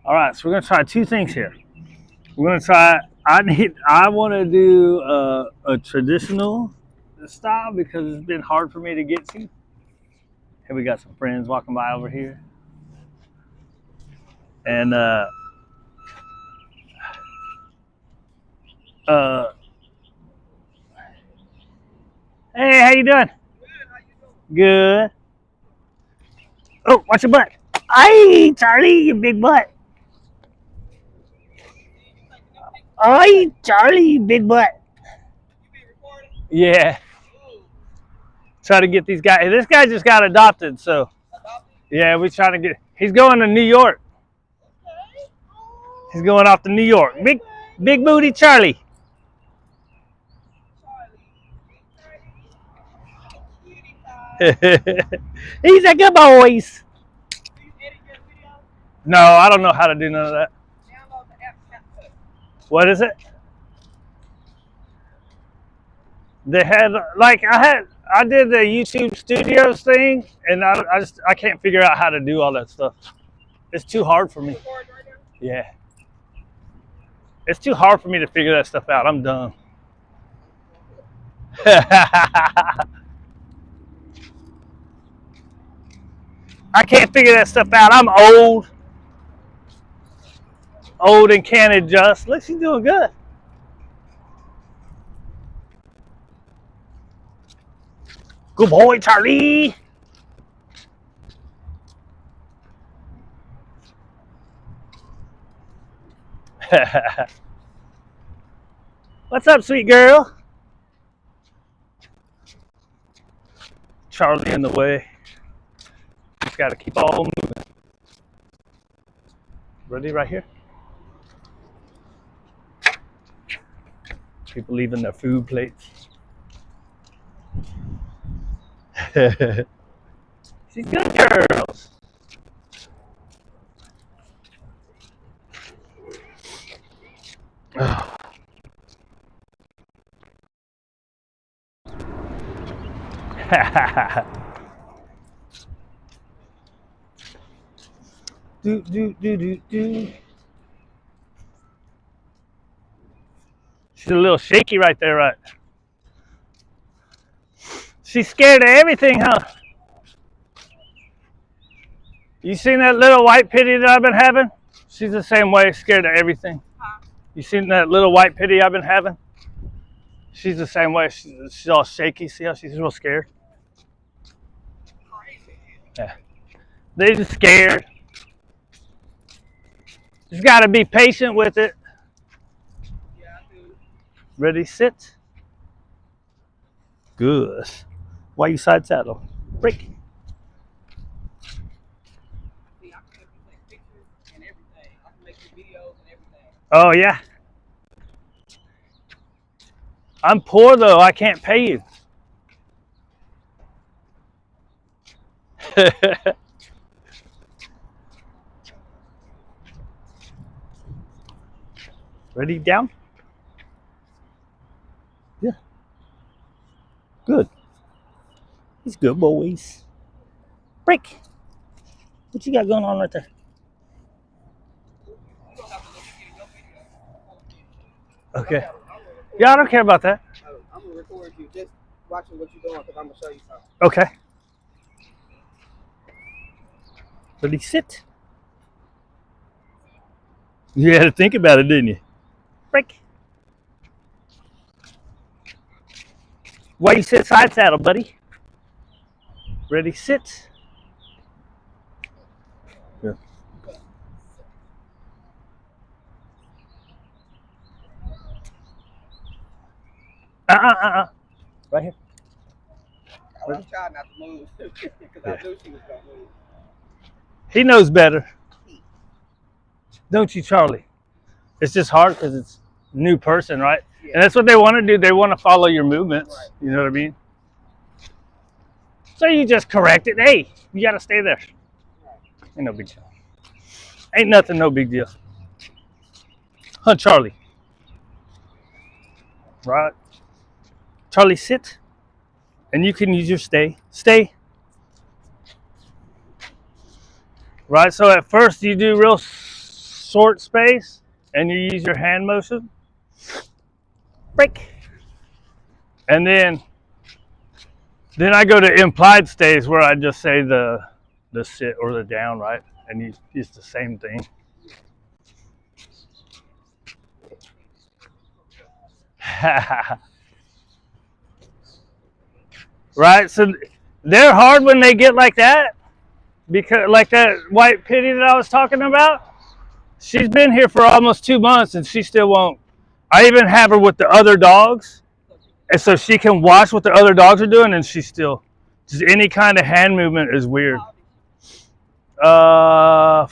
All right, so we're gonna try two things here. We're gonna try. I want to do a traditional style because it's been hard for me to get to. Here we got some friends walking by over here, and uh, hey, how you doing? Good. Oh, watch your butt. Hey, Charlie, you big butt. Hey, Charlie, you big butt. Yeah. Try to get these guys. This guy just got adopted, so yeah, we trying to get. He's going to New York. He's going off to New York. Big booty Charlie. He's a good boys. No, I don't know how to do none of that. What is it? They had I did the YouTube Studios thing, and I can't figure out how to do all that stuff. It's too hard for me. Yeah, it's too hard for me to figure that stuff out. I'm done. I can't figure that stuff out. I'm old and can't adjust. Look, she's doing good. Good boy, Charlie. What's up, sweet girl? Charlie in the way. Just got to keep all moving. Ready right here? People leaving their food plates. She's good, girls. do. She's a little shaky right there, right? She's scared of everything, huh? You seen that little white pity that I've been having? She's the same way, scared of everything. You seen that little white pity I've been having? She's the same way. She's all shaky. See how she's real scared? Yeah. They're just scared. Just got to be patient with it. Ready, sit. Good. Why you side saddle? Break. Oh, yeah. I'm poor, though. I can't pay you. Ready, down? Yeah. Good. He's good, boys. Break. What you got going on right there? Okay. Yeah, I don't care about that. I'm gonna record you just watching what you're doing because I'm gonna show you something. Okay. Ready, sit. You had to think about it, didn't you? Break. Why you sit side saddle, buddy? Ready, sit. Yeah. Right here. I was trying not to move because I knew she was gonna move. He knows better. Don't you, Charlie? It's just hard because it's a new person, right? Yeah. And that's what they want to do. They want to follow your movements. Right. You know what I mean? So you just correct it. Hey, you got to stay there. Right. Ain't no big deal. Ain't nothing no big deal. Huh, Charlie? Right. Charlie, sit. And you can use your stay. Stay. Right, so at first you do real short space and you use your hand motion, break. And then I go to implied stays where I just say the sit or the down, right? And you use the same thing. Right? So they're hard when they get like that, because like that white pitty that I was talking about, she's been here for almost 2 months and she still won't. I even have her with the other dogs, and so she can watch what the other dogs are doing, and she still, just any kind of hand movement is weird. 4.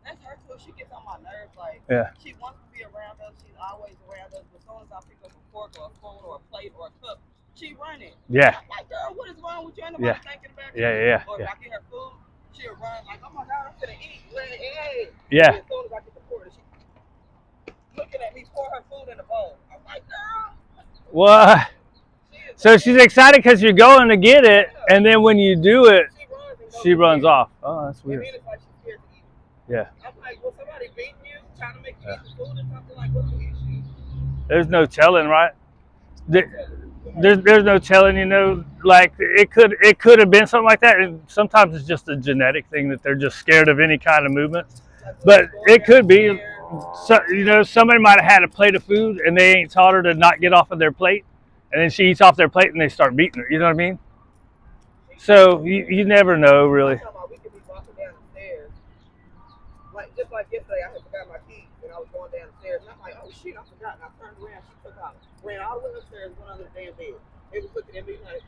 That's her too. She gets on my nerves. Like, Yeah. she wants to be around us. She's always around us. But as soon as I pick up a fork or a spoon or a plate or a cup, she running. Yeah. I'm like, girl, what is wrong with you? Ain't nobody thinking about you. Yeah. Or if I get her food, she'll run like, oh my God, I'm gonna eat. Hey. Yeah. And as soon as I get the fork, she looking at me pour her food in the bowl. I'm like, girl. What? So she's excited because you're going to get it, and then when you do it, she runs off. Oh, that's weird. And then it's like she's scared to eat. Yeah. I'm like, well, somebody beating you, trying to make you eat the food or something? Like, what's the issue? There's no telling, right? There's no telling, like it could have been something like that, and sometimes it's just a genetic thing that they're just scared of any kind of movement. But it could be, so, somebody might have had a plate of food and they ain't taught her to not get off of their plate, and then she eats off their plate and they start beating her. You know what I mean? So you never know, really. We could be walking down the stairs, just like yesterday. I had forgot my keys and I was going down the stairs, and I'm like, oh shit, I forgot. And I turned around, she took out, ran all the way upstairs, went under the damn bed. They was looking at me like,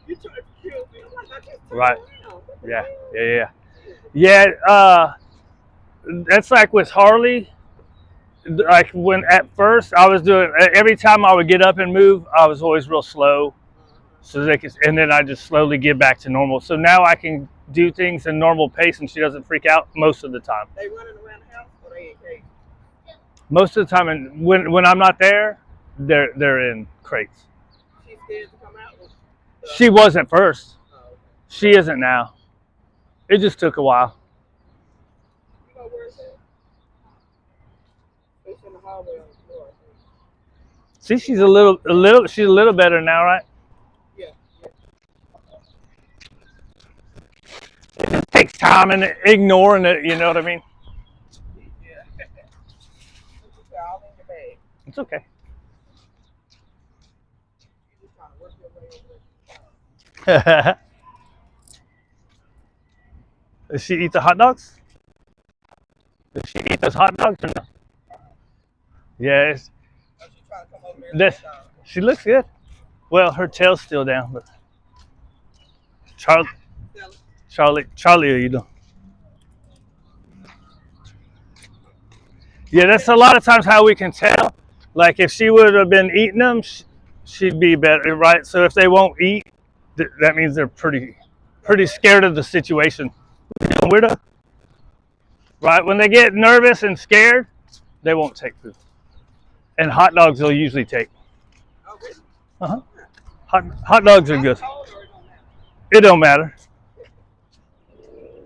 you trying to kill me? I'm like, I just turned around. Yeah. That's like with Harley. Like when at first I was doing, every time I would get up and move, I was always real slow. So and then I just slowly get back to normal. So now I can do things in normal pace and she doesn't freak out most of the time. They running around the house or they in cages? Most of the time, and when I'm not there, they're in crates. She's scared to come out? She was at first. Oh, okay. She isn't now. It just took a while. You know where it's at? It's in the hallway on the floor. See, she's a little better now, right? Yeah. It takes time and ignoring it, you know what I mean? Yeah. All in your bag. It's okay. You're just trying to work your way over. Does she eat the hot dogs? Does she eat those hot dogs or no? Yes. She's trying to come over there. She looks good. Well, her tail's still down, but Charlie, are you doing? Yeah, that's a lot of times how we can tell. Like if she would have been eating them, she'd be better, right? So if they won't eat, that means they're pretty scared of the situation. Weirdo. Right? When they get nervous and scared, they won't take food. And hot dogs they'll usually take. Oh, really? Uh-huh. Hot dogs are good. It don't matter.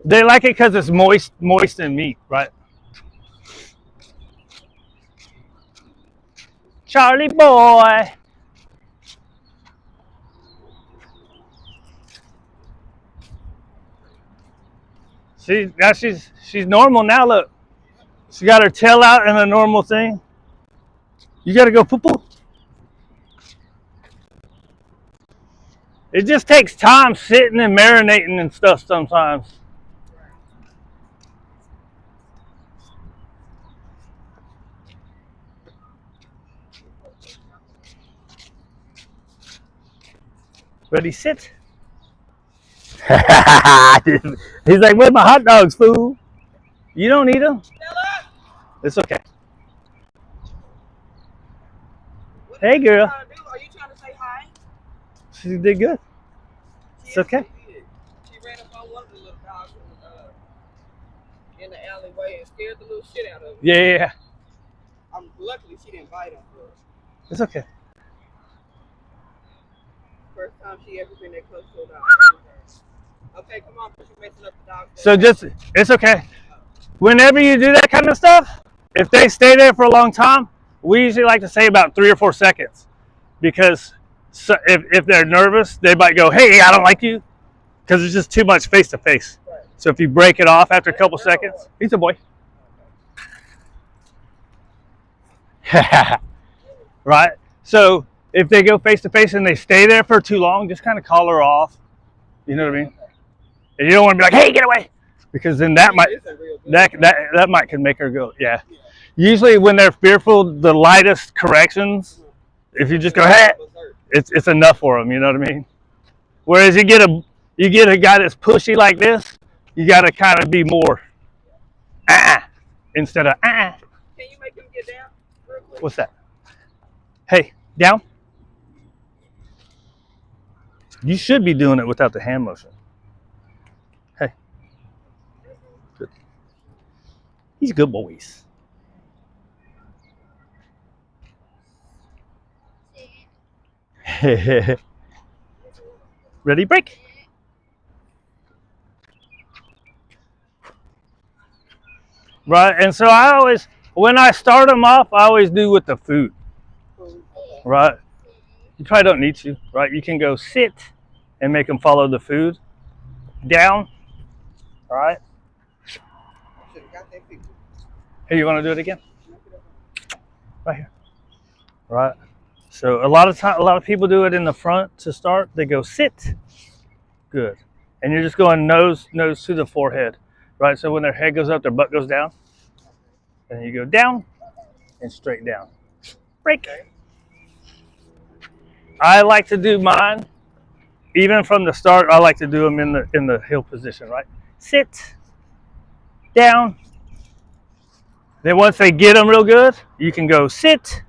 They like it because it's moist and meat, right? Charlie boy. See, now she's normal now. Look, she got her tail out in a normal thing. You gotta go poo poo. It just takes time sitting and marinating and stuff sometimes. Ready, sit. He's like, where's my hot dogs, fool? You don't eat them? It's okay. Hey, girl. Are you trying to say hi? She did good. It's okay. She ran up on one of the little dogs in the alleyway and scared the little shit out of him. Yeah. Luckily, she didn't bite him. It's okay. First time she ever been that close to a dog. Okay, come on, because you're messing up the dog's So just, it's okay. Whenever you do that kind of stuff, if they stay there for a long time, we usually like to say about 3 or 4 seconds. Because if they're nervous, they might go, hey, I don't like you. Because it's just too much face to face. So if you break it off after a couple seconds, he's a boy. Right? So if they go face to face and they stay there for too long, just kind of call her off. You know what I mean? And you don't want to be like, hey, get away. Because then that might can make her go, yeah. Usually when they're fearful, the lightest corrections, if you just go, hey, it's enough for them, you know what I mean? Whereas you get a guy that's pushy like this, you got to kind of be more instead of Can you make him get down real quick? What's that? Hey, down. You should be doing it without the hand motion. Hey. Good. He's good boys. Ready, break. Right, and so when I start them off, I always do with the food. Right? You probably don't need to, right? You can go sit and make them follow the food. Down. All right. Hey, you want to do it again? Right here. Right. So a lot of people do it in the front to start. They go sit. Good. And you're just going nose to the forehead. Right? So when their head goes up, their butt goes down. And you go down and straight down. Break. I like to do mine. Even from the start, I like to do them in the heel position, right? Sit. Down. Then once they get them real good, you can go sit.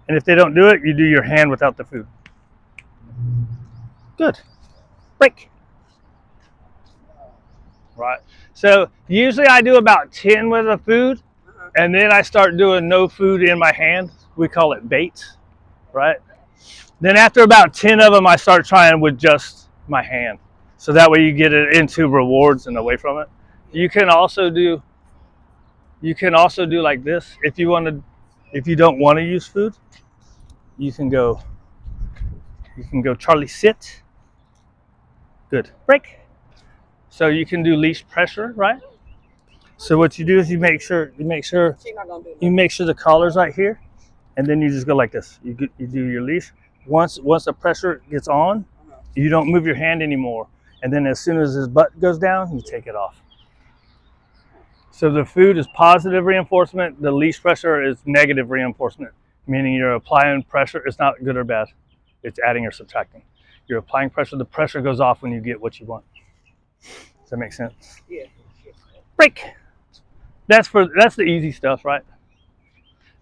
And if they don't do it, you do your hand without the food. Good. Break. Right. So usually I do about 10 with the food, and then I start doing no food in my hand. We call it bait, right? Then after about 10 of them, I start trying with just my hand. So that way you get it into rewards and away from it. You can also do like this. If you don't want to use food, you can go Charlie sit. Good. Break. So you can do leash pressure, right? So what you do is you make sure the collar's right here, and then you just go like this. You do your leash. Once the pressure gets on, you don't move your hand anymore. And then as soon as his butt goes down, you take it off. So the food is positive reinforcement. The leash pressure is negative reinforcement, meaning you're applying pressure. It's not good or bad. It's adding or subtracting. You're applying pressure. The pressure goes off when you get what you want. Does that make sense? Yeah. Break. That's the easy stuff, right?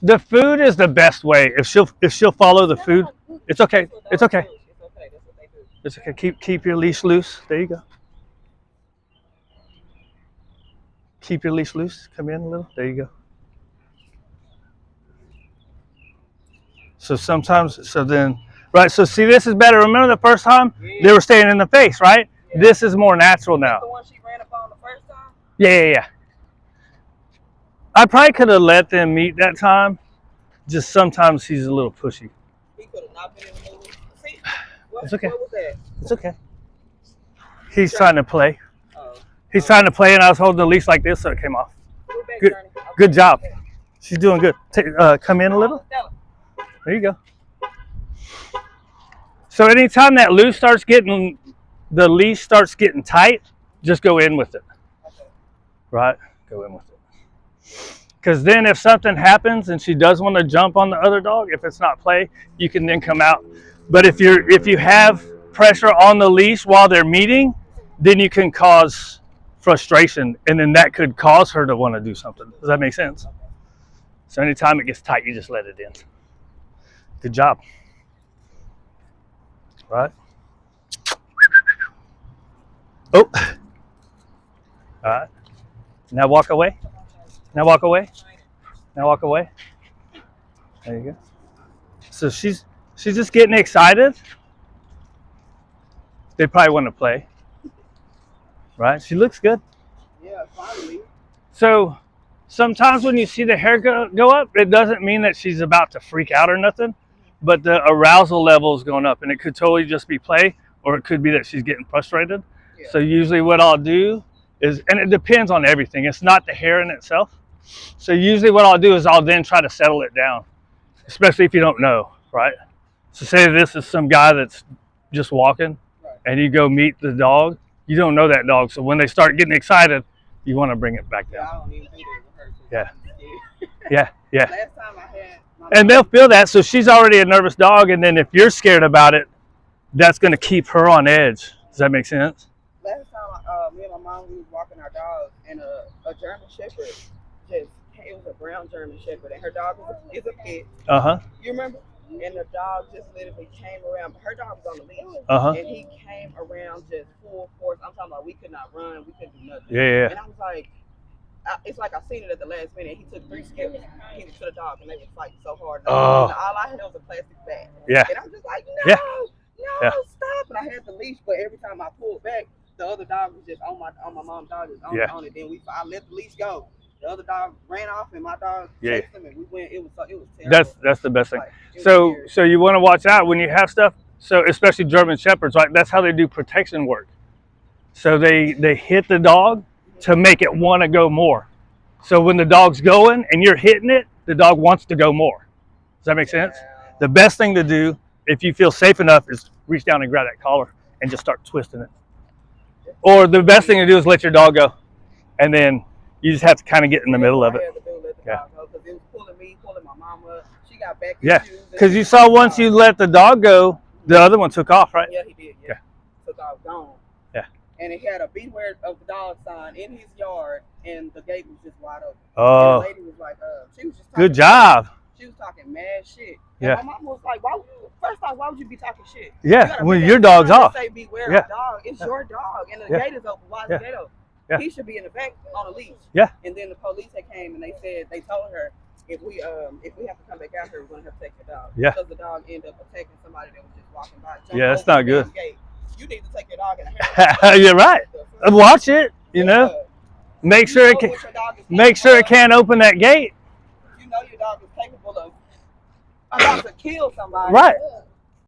The food is the best way. If she'll follow the food, it's okay. It's okay. It's okay. Keep your leash loose. There you go. Keep your leash loose. Come in a little. There you go. So right. So see, this is better. Remember the first time they were staying in the face, right? Yeah. This is more natural now. The one she ran up on the first time? Yeah. I probably could have let them meet that time. Just sometimes he's a little pushy. He could have not been in the movie. See, it's okay. What was that? It's okay. He's trying to play. He's trying to play, and I was holding the leash like this, so it came off. Good job. She's doing good. Come in a little. There you go. So anytime that the leash starts getting tight, just go in with it. Right? Go in with it. Because then if something happens and she does want to jump on the other dog, if it's not play, you can then come out. But if you have pressure on the leash while they're meeting, then you can cause frustration, and then that could cause her to want to do something. Does that make sense? So anytime it gets tight, you just let it in. Good job. Right? Oh. All right. Now walk away. Now walk away. Now walk away. There you go. So she's just getting excited. They probably want to play. right? She looks good. Yeah, finally. So sometimes when you see the hair go up, it doesn't mean that she's about to freak out or nothing, but the arousal level is going up, and it could totally just be play, or it could be that she's getting frustrated. Yeah. So usually what I'll do is, and it depends on everything. It's not the hair in itself. So usually what I'll do is I'll then try to settle it down, especially if you don't know, right? So say this is some guy that's just walking, Right. and you go meet the dog. You don't know that dog, so when they start getting excited, you want to bring it back Yeah, down. I don't even do that with her. 'Cause Yeah. I'm scared. Yeah, yeah. Last time I had my And they'll feel that. So she's already a nervous dog, and then if you're scared about it, that's going to keep her on edge. Does that make sense? last time me and my mom, we was walking our dog, and a German Shepherd it was a brown German Shepherd, and her dog is a pit. You remember? And the dog just literally came around. Her dog was on the leash, and he came around just full force. I'm talking about we could not run, we couldn't do nothing. Yeah. And I was like, it's like I seen it at the last minute. He took 3 skips, he was to the dog, and they were fighting so hard. And all I had was a plastic bat. Yeah. And I'm just like, no, stop. And I had the leash, but every time I pulled back, the other dog was just on my mom's dog was on it. Then I let the leash go. The other dog ran off, and my dog chased him, and we went. It was terrible. That's the best thing. Like, so you want to watch out when you have stuff. So especially German Shepherds, right? That's how they do protection work. So they hit the dog to make it want to go more. So when the dog's going and you're hitting it, the dog wants to go more. Does that make sense? The best thing to do, if you feel safe enough, is reach down and grab that collar and just start twisting it. Or the best thing to do is let your dog go, and then you just have to kind of get in the middle of it. Yeah. Because it was pulling me, pulling my mama. She got back. Yeah. Because you saw once you let the dog go, the other one took off, right? Yeah, he did. Yeah. Took off, gone. Yeah. And it had a beware of the dog sign in his yard, and the gate was just wide open. Oh. And the lady was like, she was just talking good job. She was talking mad shit. And Yeah. my mom was like, first off, why would you be talking shit? Yeah, when your dog's off. Say beware of the dog. It's your dog, and the gate is open. Why is the gate open? Yeah. He should be in the back on a leash. Yeah. And then the police came and they told her if we have to come back out here, we're gonna have to take the dog. Yeah. Because the dog ended up attacking somebody that was just walking by. Yeah, that's not good. Gate. You need to take your dog in a hair. You're right. Watch it. You know. Make sure it can. Make sure it can't open that gate. You know your dog is capable of about to kill somebody. Right.